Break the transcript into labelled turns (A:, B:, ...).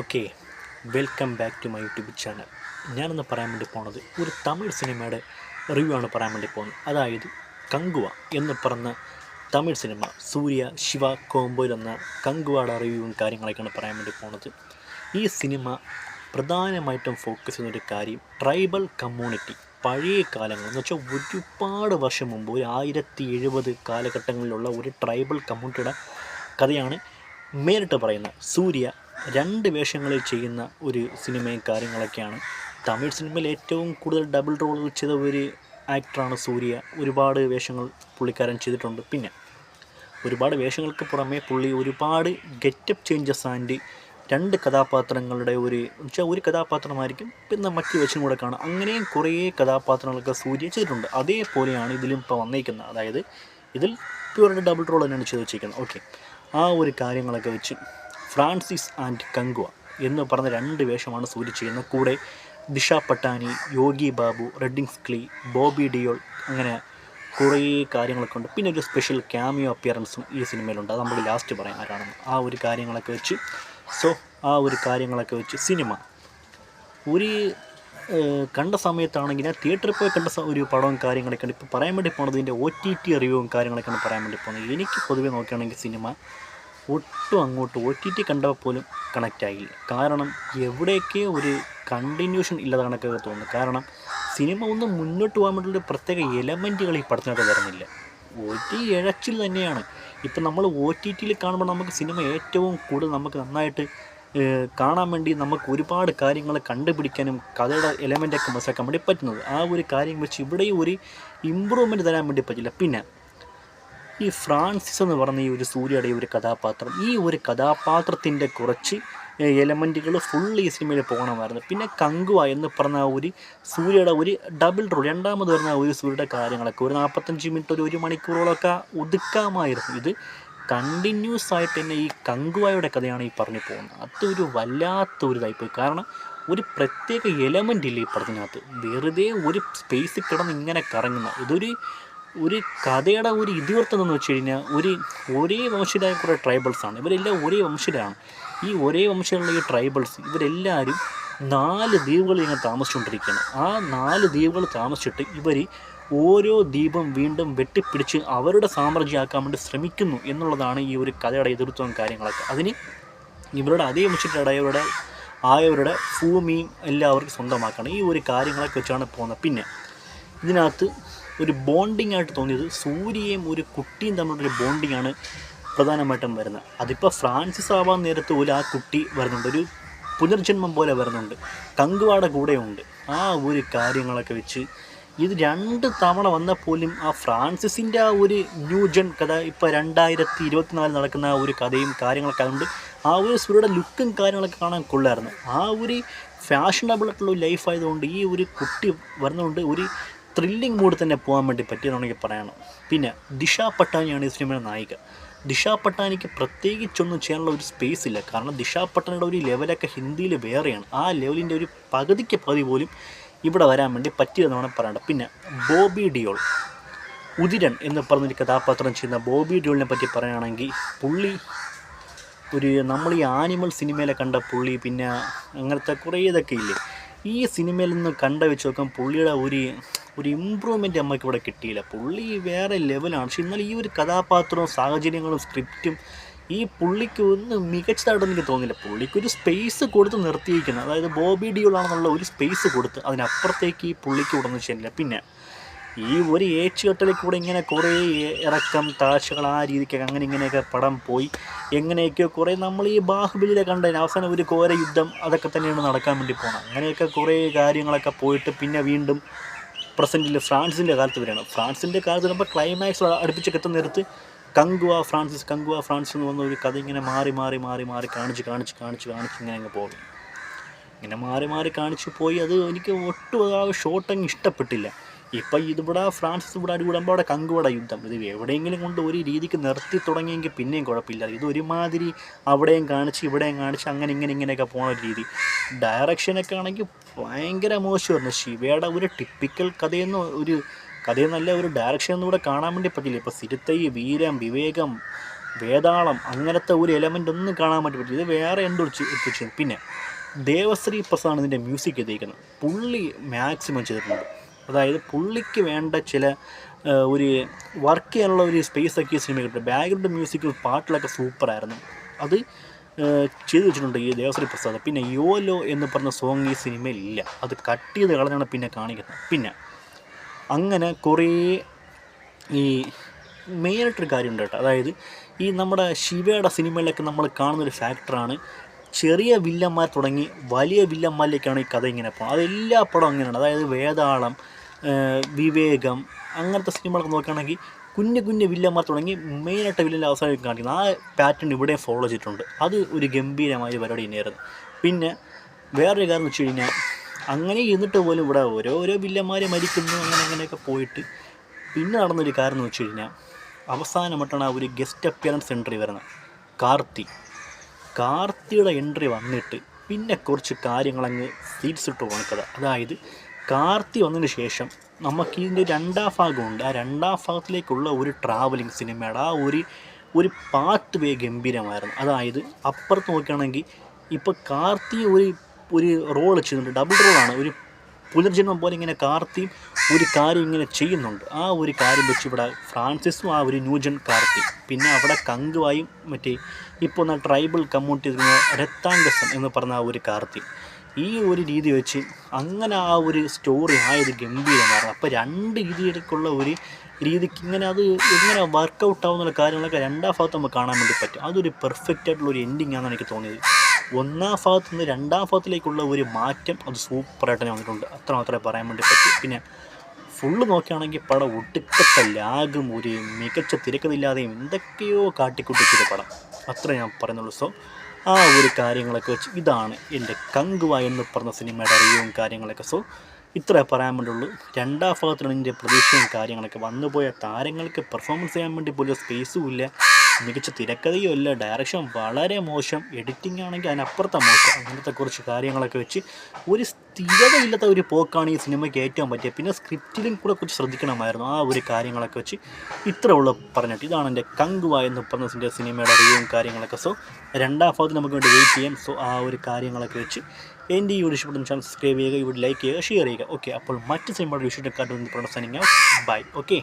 A: Okay, welcome back to my YouTube channel. ഞാനിന്ന് പറയാൻ വേണ്ടി പോണത് ഒരു തമിഴ് സിനിമയുടെ റിവ്യൂ ആണ് പറയാൻ വേണ്ടി പോകുന്നത്. അതായത് കങ്കുവ എന്ന് പറഞ്ഞ തമിഴ് സിനിമ, സൂര്യ ശിവ കോംബോയിൽ എന്ന കങ്കുവയുടെ റിവ്യൂവും കാര്യങ്ങളൊക്കെയാണ് പറയാൻ വേണ്ടി പോണത്. ഈ സിനിമ പ്രധാനമായിട്ടും ഫോക്കസ് ചെയ്യുന്നൊരു കാര്യം ട്രൈബൽ കമ്മ്യൂണിറ്റി, പഴയ കാലങ്ങൾ എന്ന് വെച്ചാൽ ഒരുപാട് വർഷം മുമ്പ്, ഒരു 1070 കാലഘട്ടങ്ങളിലുള്ള ഒരു ട്രൈബൽ കമ്മ്യൂണിറ്റിയുടെ കഥയാണ് നേരിട്ട് പറയുന്നത്. സൂര്യ രണ്ട് വേഷങ്ങളിൽ ചെയ്യുന്ന ഒരു സിനിമയും കാര്യങ്ങളൊക്കെയാണ്. തമിഴ് സിനിമയിൽ ഏറ്റവും കൂടുതൽ ഡബിൾ റോളുകൾ ചെയ്ത ഒരു ആക്ടറാണ് സൂര്യ. ഒരുപാട് വേഷങ്ങൾ പുള്ളിക്കാരൻ ചെയ്തിട്ടുണ്ട്. പിന്നെ ഒരുപാട് വേഷങ്ങൾക്ക് പുറമെ പുള്ളി ഒരുപാട് ഗെറ്റപ്പ് ചേഞ്ചസ് ആൻഡ് രണ്ട് കഥാപാത്രങ്ങളുടെ ഒരു കഥാപാത്രമായിരിക്കും പിന്നെ മറ്റു വേഷം കൂടെ കാണാം. അങ്ങനെയും കുറേ കഥാപാത്രങ്ങളൊക്കെ സൂര്യ ചെയ്തിട്ടുണ്ട്. അതേപോലെയാണ് ഇതിലും ഇപ്പോൾ വന്നേക്കുന്നത്. അതായത് ഇതിൽ പ്യൂർ ഡബിൾ റോൾ തന്നെയാണ് ചെയ്ത് വെച്ചിരിക്കുന്നത്. ഓക്കെ, ആ ഒരു കാര്യങ്ങളൊക്കെ വെച്ച് ഫ്രാൻസിസ് ആൻഡ് കങ്കുവ എന്ന് പറഞ്ഞ രണ്ട് വേഷമാണ് സൂര്യ ചെയ്യുന്നത്. കൂടെ ദിഷ പട്ടാനി, യോഗി ബാബു, റെഡിങ്സ് ക്ലീ, ബോബി ഡിയോൾ, അങ്ങനെ കുറേ കാര്യങ്ങളൊക്കെ ഉണ്ട്. പിന്നെ ഒരു സ്പെഷ്യൽ ക്യാമിയോ അപ്പിയറൻസും ഈ സിനിമയിലുണ്ട്. അത് നമുക്ക് ലാസ്റ്റ് പറയാം ആരാണെന്ന്. ആ ഒരു കാര്യങ്ങളൊക്കെ വെച്ച് സിനിമ ഒരു കണ്ട സമയത്താണെങ്കിൽ ഞാൻ തിയേറ്ററിൽ പോയി കണ്ട ഒരു പടവും കാര്യങ്ങളൊക്കെയാണ് ഇപ്പോൾ പറയാൻ വേണ്ടി പോകുന്നത്. ഇതിൻ്റെ OTT റിവ്യൂവും കാര്യങ്ങളൊക്കെയാണ് പറയാൻ വേണ്ടി പോകുന്നത്. എനിക്ക് പൊതുവേ നോക്കുകയാണെങ്കിൽ സിനിമ ഒട്ടും അങ്ങോട്ട് OTT കണ്ടപ്പോൾ പോലും കണക്റ്റ് ആയില്ല. കാരണം എവിടെയൊക്കെ ഒരു കണ്ടിന്യൂഷൻ ഇല്ലാതെ കണക്കൊക്കെ തോന്നുന്നു. കാരണം സിനിമ ഒന്ന് മുന്നോട്ട് പോകാൻ വേണ്ടിയുള്ള പ്രത്യേക എലമെൻറ്റുകൾ ഈ പടത്തിനകത്ത് വരുന്നില്ല. ഒരു ഇഴച്ചിൽ തന്നെയാണ്. ഇപ്പം നമ്മൾ OTTയിൽ കാണുമ്പോൾ നമുക്ക് സിനിമ ഏറ്റവും കൂടുതൽ നമുക്ക് നന്നായിട്ട് കാണാൻ വേണ്ടി നമുക്ക് ഒരുപാട് കാര്യങ്ങൾ കണ്ടുപിടിക്കാനും കഥയുടെ എലമെൻ്റൊക്കെ മനസ്സിലാക്കാൻ വേണ്ടി പറ്റുന്നത്. ആ ഒരു കാര്യം വെച്ച് ഇവിടെയും ഒരു ഇമ്പ്രൂവ്മെൻറ്റ് തരാൻ വേണ്ടി പറ്റില്ല. പിന്നെ ഈ ഫ്രാൻസിസ് എന്ന് പറഞ്ഞ ഈ ഒരു സൂര്യയുടെ ഒരു കഥാപാത്രം, ഈ ഒരു കഥാപാത്രത്തിൻ്റെ കുറച്ച് എലമെൻറ്റുകൾ ഫുൾ ഈ സിനിമയിൽ പോകണമായിരുന്നു. പിന്നെ കങ്കുവ എന്ന് പറഞ്ഞ ഒരു സൂര്യയുടെ ഒരു ഡബിൾ റോൾ, രണ്ടാമത് വരുന്ന ഒരു സൂര്യയുടെ കാര്യങ്ങളൊക്കെ ഒരു 45 മിനിറ്റ്, ഒരു മണിക്കൂറോളൊക്കെ ഒതുക്കാമായിരുന്നു. ഇത് കണ്ടിന്യൂസ് ആയിട്ട് തന്നെ ഈ കങ്കുവയുടെ കഥയാണ് ഈ പറഞ്ഞു പോകുന്നത്. അതൊരു വല്ലാത്തൊരു ഇതായിപ്പോയി. കാരണം ഒരു പ്രത്യേക എലമെൻ്റ് ഇല്ല ഈ പടത്തിനകത്ത്. വെറുതെ ഒരു സ്പേസിൽ കിടന്ന് ഇങ്ങനെ കറങ്ങുന്ന ഒരു കഥയുടെ ഒരു ഇതിവൃത്തം എന്ന് വെച്ച് കഴിഞ്ഞാൽ ഒരേ വംശജരായ കുറേ ട്രൈബൽസാണ്. ഇവരെല്ലാം ഒരേ വംശജരാണ്. ഈ ഒരേ വംശജരുള്ള ഈ ട്രൈബൽസ് ഇവരെല്ലാവരും 4 ദ്വീപുകളിൽ ഇങ്ങനെ താമസിച്ചുകൊണ്ടിരിക്കുകയാണ്. ആ 4 ദ്വീപുകൾ താമസിച്ചിട്ട് ഇവർ ഓരോ ദ്വീപും വീണ്ടും വെട്ടിപ്പിടിച്ച് അവരുടെ സാമ്രാജ്യമാക്കാൻ വേണ്ടി ശ്രമിക്കുന്നു എന്നുള്ളതാണ് ഈ ഒരു കഥയുടെ എതിർത്തവും കാര്യങ്ങളൊക്കെ. അതിന് ഇവരുടെ അതേ ആയവരുടെ ഭൂമിയും എല്ലാവർക്കും സ്വന്തമാക്കണം. ഈ ഒരു കാര്യങ്ങളൊക്കെ വെച്ചാണ് പോകുന്നത്. പിന്നെ ഇതിനകത്ത് ഒരു ബോണ്ടിങ് ആയിട്ട് തോന്നിയത് സൂര്യയും ഒരു കുട്ടിയും തമ്മിലുള്ളൊരു ബോണ്ടിങ്ങാണ് പ്രധാനമായിട്ടും വരുന്നത്. അതിപ്പോൾ ഫ്രാൻസിസ് ആവാൻ നേരത്ത് പോലും ആ കുട്ടി വരുന്നുണ്ട്, ഒരു പുനർജന്മം പോലെ വരുന്നുണ്ട്. കങ്കുവയുടെ കൂടെയുണ്ട്. ആ ഒരു കാര്യങ്ങളൊക്കെ വെച്ച് ഇത് 2 തവണ വന്നാൽ പോലും ആ ഫ്രാൻസിസിൻ്റെ ആ ഒരു ന്യൂജൻ കഥ ഇപ്പോൾ 2024 നടക്കുന്ന ആ ഒരു കഥയും കാര്യങ്ങളൊക്കെ അതുകൊണ്ട് ആ ഒരു സൂര്യയുടെ ലുക്കും കാര്യങ്ങളൊക്കെ കാണാൻ കൊള്ളായിരുന്നു. ആ ഒരു ഫാഷനബിൾ ആയിട്ടുള്ള ഒരു ലൈഫ് ആയതുകൊണ്ട് ഈ ഒരു കുട്ടി വരുന്നതുകൊണ്ട് ഒരു ത്രില്ലിംഗ് മൂഡ് തന്നെ പോകാൻ വേണ്ടി പറ്റിയതാണെങ്കിൽ പറയണം. പിന്നെ ദിഷ പട്ടാനിയാണ് ഈ സിനിമയുടെ നായിക. ദിഷ പട്ടാനിക്ക് പ്രത്യേകിച്ചൊന്നും ചെയ്യാനുള്ള ഒരു സ്പേസ് ഇല്ല. കാരണം ദിഷ പട്ടാനിയുടെ ഒരു ലെവലൊക്കെ ഹിന്ദിയിൽ വേറെയാണ്. ആ ലെവലിൻ്റെ ഒരു പകുതി പോലും ഇവിടെ വരാൻ വേണ്ടി പറ്റിയതെന്നാണ് പറയേണ്ടത്. പിന്നെ ബോബി ഡിയോൾ, ഉദിരൻ എന്ന് പറഞ്ഞൊരു കഥാപാത്രം ചെയ്യുന്ന ബോബി ഡിയോളിനെ പറ്റി പറയുകയാണെങ്കിൽ പുള്ളി നമ്മൾ ഈ ആനിമൽ സിനിമയിലെ കണ്ട പുള്ളി, പിന്നെ അങ്ങനത്തെ കുറേ ഇതൊക്കെ ഇല്ലേ, ഈ സിനിമയിൽ നിന്ന് വെച്ച് നോക്കാൻ പുള്ളിയുടെ ഒരു ഇമ്പ്രൂവ്മെൻറ്റ് നമുക്ക് ഇവിടെ കിട്ടിയില്ല. പുള്ളി വേറെ ലെവലാണ്. പക്ഷെ എന്നാൽ ഈ ഒരു കഥാപാത്രവും സാഹചര്യങ്ങളും സ്ക്രിപ്റ്റും ഈ പുള്ളിക്ക് ഒന്ന് മികച്ചതായിട്ടൊന്നും എനിക്ക് തോന്നില്ല. പുള്ളിക്കൊരു സ്പേസ് കൊടുത്ത് നിർത്തിയിരിക്കുന്നത്, അതായത് ബോബി ഡിയോളാണെന്നുള്ള ഒരു സ്പേസ് കൊടുത്ത് അതിനപ്പുറത്തേക്ക് ഈ പുള്ളിക്ക് വിടുന്നു ചെയ്യില്ല. പിന്നെ ഈ ഒരു ഏച്ചുകെട്ടലിൽ കൂടെ ഇങ്ങനെ കുറേ ഇറക്കം താഴ്ചകൾ ആ രീതിക്കൊക്കെ അങ്ങനെ ഇങ്ങനെയൊക്കെ പടം പോയി എങ്ങനെയൊക്കെയോ കുറേ നമ്മൾ ഈ ബാഹുബലിയിലെ കണ്ടതിന് അവസാനം ഒരു ഘോര യുദ്ധം അതൊക്കെ തന്നെയാണ് നടക്കാൻ വേണ്ടി പോകുന്നത്. അങ്ങനെയൊക്കെ കുറേ കാര്യങ്ങളൊക്കെ പോയിട്ട് പിന്നെ വീണ്ടും പ്രസൻറ്റിൽ ഫ്രാൻസിൻ്റെ കാലത്ത് വരികയാണ്. ഫ്രാൻസിൻ്റെ കാലത്ത് വരുമ്പോൾ ക്ലൈമാക്സ് അടുപ്പിച്ചൊക്കെ എത്തുന്ന നേരത്ത് കങ്കുവ ഫ്രാൻസിസ് എന്ന് വന്ന ഒരു കഥ ഇങ്ങനെ മാറി കാണിച്ച് ഇങ്ങനെ അങ്ങ് പോകും. ഇങ്ങനെ മാറി കാണിച്ച് പോയി. അത് എനിക്ക് ഒട്ടും ആ ഷോട്ടങ്ങ് ഇഷ്ടപ്പെട്ടില്ല. ഇപ്പം ഇവിടെ ഫ്രാൻസിസ് ഇവിടെ അടികൂടുമ്പോൾ അവിടെ കങ്കുവയുടെ യുദ്ധം, ഇത് എവിടെയെങ്കിലും കൊണ്ട് ഒരു രീതിക്ക് നിർത്തി തുടങ്ങിയെങ്കിൽ പിന്നെയും കുഴപ്പമില്ല. ഇത് ഒരുമാതിരി അവിടെയും കാണിച്ച് ഇവിടെയും കാണിച്ച് അങ്ങനെ ഇങ്ങനെയൊക്കെ പോകുന്ന ഒരു രീതി. ഡയറക്ഷനൊക്കെ ആണെങ്കിൽ ഭയങ്കര മോശമായിരുന്നു. ശിവയുടെ ഒരു ടിപ്പിക്കൽ കഥയെന്നല്ല ഒരു ഡയറക്ഷൻ ഒന്നും ഇവിടെ കാണാൻ വേണ്ടി പറ്റില്ല. ഇപ്പോൾ സിരുത്തൈ, വീരം, വിവേകം, വേതാളം അങ്ങനത്തെ ഒരു എലമെൻ്റ് ഒന്നും കാണാൻ പറ്റില്ല. ഇത് വേറെ എന്തോ എത്തിച്ചു. പിന്നെ ദേവശ്രീ പ്രസാദാണ് ഇതിൻ്റെ മ്യൂസിക് എത്തിയിരിക്കുന്നത്. പുള്ളി മാക്സിമം ചെയ്തിട്ടുണ്ട്. അതായത് പുള്ളിക്ക് വേണ്ട ചില ഒരു വർക്ക് ചെയ്യാനുള്ള ഒരു സ്പേസൊക്കെ ഈ സിനിമ കിട്ടും. ബാക്ക്ഗ്രൗണ്ട് മ്യൂസിക് പാട്ടിലൊക്കെ സൂപ്പറായിരുന്നു. അത് ചെയ്തു വെച്ചിട്ടുണ്ട് ഈ ദേവശ്രീ പ്രസാദ്. പിന്നെ യോലോ എന്ന് പറഞ്ഞ സോങ് ഈ സിനിമയിൽ ഇല്ല. അത് കട്ട് ചെയ്ത് കളഞ്ഞാണ് പിന്നെ കാണിക്കുന്നത്. പിന്നെ അങ്ങനെ കുറേ ഈ മെയിനായിട്ടൊരു കാര്യമുണ്ട് കേട്ടോ. അതായത് ഈ നമ്മുടെ ശിവയുടെ സിനിമയിലൊക്കെ നമ്മൾ കാണുന്നൊരു ഫാക്ടറാണ്, ചെറിയ വില്ലന്മാർ തുടങ്ങി വലിയ വില്ലന്മാരിലേക്കാണ് ഈ കഥ ഇങ്ങനെ പോകുന്നത്. അതെല്ലാ പടവും അങ്ങനെയാണ്. അതായത് വേതാളം, വിവേകം അങ്ങനത്തെ സിനിമകളൊക്കെ നോക്കുകയാണെങ്കിൽ കുഞ്ഞു കുഞ്ഞു വില്ലന്മാർ തുടങ്ങി മെയിനായിട്ട് വില്ലൻ്റെ അവസാനം കാണിക്കുന്നത്. ആ പാറ്റേൺ ഇവിടെ ഫോളോ ചെയ്തിട്ടുണ്ട്. അത് ഒരു ഗംഭീരമായ പരിപാടി തന്നെയായിരുന്നു. പിന്നെ വേറൊരു കാര്യം എന്ന് വെച്ച് കഴിഞ്ഞാൽ അങ്ങനെ ഇരുന്നിട്ട് പോലും ഇവിടെ ഓരോരോ വില്ലന്മാർ മരിക്കുന്നു അങ്ങനെയൊക്കെ പോയിട്ട് പിന്നെ നടന്നൊരു കാര്യം എന്ന് വെച്ച് കഴിഞ്ഞാൽ അവസാനമായിട്ടാണ് ആ ഒരു ഗസ്റ്റ് അപ്പിയറൻസ് എൻട്രി വരുന്നത്. കാർത്തിയുടെ എൻട്രി വന്നിട്ട് പിന്നെ കുറച്ച് കാര്യങ്ങളങ്ങ് സീരിയസിട്ട് പോകണക്കഥ. അതായത് കാർത്തി വന്നതിന് ശേഷം നമുക്ക് ഇതിൻ്റെ രണ്ടാം ഭാഗമുണ്ട്. ആ രണ്ടാം ഭാഗത്തിലേക്കുള്ള ഒരു ട്രാവലിംഗ് സിനിമയുടെ ആ ഒരു പാർട്ട് വേ ഗംഭീരമായിരുന്നു. അതായത് അപ്പുറത്ത് നോക്കുകയാണെങ്കിൽ ഇപ്പോൾ കാർത്തി ഒരു റോൾ ചെയ്യുന്നുണ്ട്, ഡബിൾ റോളാണ്. ഒരു പുനർജന്മം പോലെ ഇങ്ങനെ കാർത്തിയും ഒരു കാര്യം ഇങ്ങനെ ചെയ്യുന്നുണ്ട്. ആ ഒരു കാര്യം വെച്ച് ഇവിടെ ഫ്രാൻസിസും ആ ഒരു ന്യൂജൻ കാർത്തി, പിന്നെ അവിടെ കങ്കുവായും മറ്റേ ഇപ്പോൾ ട്രൈബൽ കമ്മ്യൂണിറ്റി രത്താംഗസം എന്ന് പറഞ്ഞ ആ ഒരു കാർത്തി, ഈ ഒരു രീതി വെച്ച് അങ്ങനെ ആ ഒരു സ്റ്റോറി ആയത് ഗംഭീരമായിരുന്നു. അപ്പോൾ രണ്ട് രീതിയിലേക്കുള്ള ഒരു രീതിക്ക് ഇങ്ങനെ അത് എങ്ങനെ വർക്കൗട്ട് ആവുന്ന കാര്യങ്ങളൊക്കെ രണ്ടാം ഭാഗത്ത് നമുക്ക് കാണാൻ വേണ്ടി പറ്റും. അതൊരു പെർഫെക്റ്റ് ആയിട്ടുള്ള ഒരു എൻഡിങ് ആണെന്ന് എനിക്ക് തോന്നിയത്. ഒന്നാം ഭാഗത്ത് നിന്ന് രണ്ടാം ഭാഗത്തിലേക്കുള്ള ഒരു മാറ്റം അത് സൂപ്പറായിട്ട് തന്നെ വന്നിട്ടുണ്ട്. അത്ര മാത്രമേ പറയാൻ വേണ്ടി പറ്റൂ. പിന്നെ ഫുള്ള് നോക്കുകയാണെങ്കിൽ പടം ഒടുക്കത്തെ ലാഗും ഒരു മികച്ച തിരക്കഥയില്ലാതെയും എന്തൊക്കെയോ കാട്ടിക്കുട്ടിച്ചൊരു പടം, അത്ര ഞാൻ പറയുന്നുള്ളൂ. സോ ആ ഒരു കാര്യങ്ങളൊക്കെ വെച്ച് ഇതാണ് എൻ്റെ കങ്കുവ എന്ന് പറഞ്ഞ സിനിമയുടെ റിവ്യൂവും കാര്യങ്ങളൊക്കെ. സോ ഇത്രേ പറയാൻ വേണ്ടിയുള്ളൂ. രണ്ടാം ഭാഗത്തിലാണ് എൻ്റെ പ്രതീക്ഷയും കാര്യങ്ങളൊക്കെ. വന്നുപോയ താരങ്ങൾക്ക് പെർഫോമൻസ് ചെയ്യാൻ വേണ്ടി പോലും സ്പേസും ഇല്ല, മികച്ച തിരക്കഥയും ഇല്ല, ഡയറക്ഷൻ വളരെ മോശം, എഡിറ്റിംഗ് ആണെങ്കിൽ അതിനപ്പുറത്തെ മോശം. അങ്ങനത്തെ കുറച്ച് കാര്യങ്ങളൊക്കെ വെച്ച് ഒരു സ്ഥിരതയില്ലാത്ത ഒരു പോക്കാണ് ഈ സിനിമയ്ക്ക് ഏറ്റവും പറ്റിയത്. പിന്നെ സ്ക്രിപ്റ്റിലും കൂടെ കുറച്ച് ശ്രദ്ധിക്കണമായിരുന്നു. ആ ഒരു കാര്യങ്ങളൊക്കെ വെച്ച് ഇത്ര ഉള്ള പറഞ്ഞിട്ട് ഇതാണ് എൻ്റെ കങ്കുവ എന്ന് പറഞ്ഞ സിനിമയുടെ റിവ്യൂവും കാര്യങ്ങളൊക്കെ. സോ രണ്ടാം ഭാഗത്ത് നമുക്ക് വേണ്ടി വെയിറ്റ് ചെയ്യാം. സോ ആ ഒരു കാര്യങ്ങളൊക്കെ വെച്ച് എൻ്റെ ഈ ഒരു ഇഷ്ടപ്പെടുന്ന ചാനൽ സബ്സ്ക്രൈബ് ചെയ്യുക, ഇവിടെ ലൈക്ക് ചെയ്യുക, ഷെയർ ചെയ്യുക. ഓക്കെ, അപ്പോൾ മറ്റ് സിനിമയുടെ വിഷയത്തെക്കാട്ടും പറഞ്ഞ സൈനിങ് ഔട്ട്. ബൈ. ഓക്കെ.